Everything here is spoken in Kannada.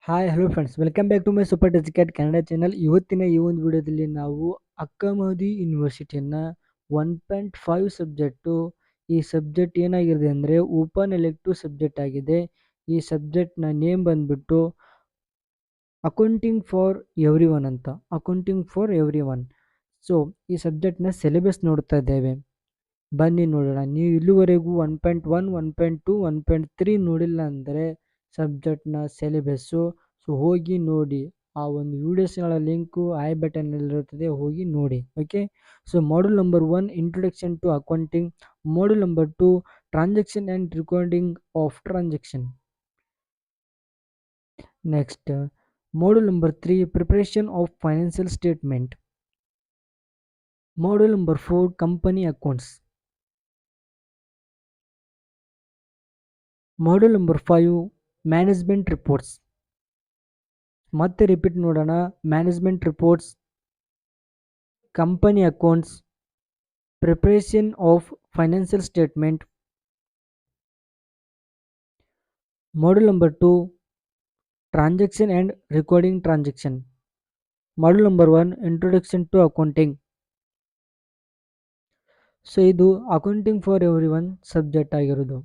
Hi hello friends, welcome back to my super educate Kannada channel. ಇವತ್ತಿನ ಈ ಒಂದು ವಿಡಿಯೋದಲ್ಲಿ ನಾವು ಅಕ್ಕ ಮಹದಿ ಯೂನಿವರ್ಸಿಟಿಯನ್ನು 1.5 ಸಬ್ಜೆಕ್ಟು. ಈ ಸಬ್ಜೆಕ್ಟ್ ಏನಾಗಿದೆ ಅಂದರೆ ಓಪನ್ ಎಲೆಕ್ಟಿವ್ ಸಬ್ಜೆಕ್ಟ್ ಆಗಿದೆ. ಈ ಸಬ್ಜೆಕ್ಟ್ನ ನೇಮ್ ಬಂದ್ಬಿಟ್ಟು ಅಕೌಂಟಿಂಗ್ ಫಾರ್ ಎವ್ರಿ ಒನ್ ಅಂತ. Accounting for every one. So ಈ ಸಬ್ಜೆಕ್ಟ್ನ ಸಿಲೆಬಸ್ ನೋಡ್ತಾ ಇದ್ದೇವೆ. ಬನ್ನಿ ನೋಡೋಣ. ನೀವು ಇಲ್ಲಿವರೆಗೂ 1.1, 1.2, 1.3 ನೋಡಿಲ್ಲ ಅಂದರೆ ಸಬ್ಜೆಕ್ಟ್ನ ಸಿಲೆಬಸ್ಸು ಹೋಗಿ ನೋಡಿ. ಆ ಒಂದು ವಿಡಿಯೋಸ್ಗಳ ಲಿಂಕು ಐ ಬಟನ್ನಲ್ಲಿರುತ್ತದೆ, ಹೋಗಿ ನೋಡಿ. Okay. So module number 1 introduction to accounting. Module number 2 transaction and recording of transaction. Next module number 3 preparation of financial statement. Module number 4 company accounts. Module number 5 management reports. ಮತ್ತೆ ರಿಪೀಟ್ ನೋಡೋಣ. Management reports, company accounts, preparation of financial statement. Module number 2 transaction and recording transaction. Module number 1 introduction to accounting. So ಇದು accounting for everyone subject ಆಗಿರೋದು.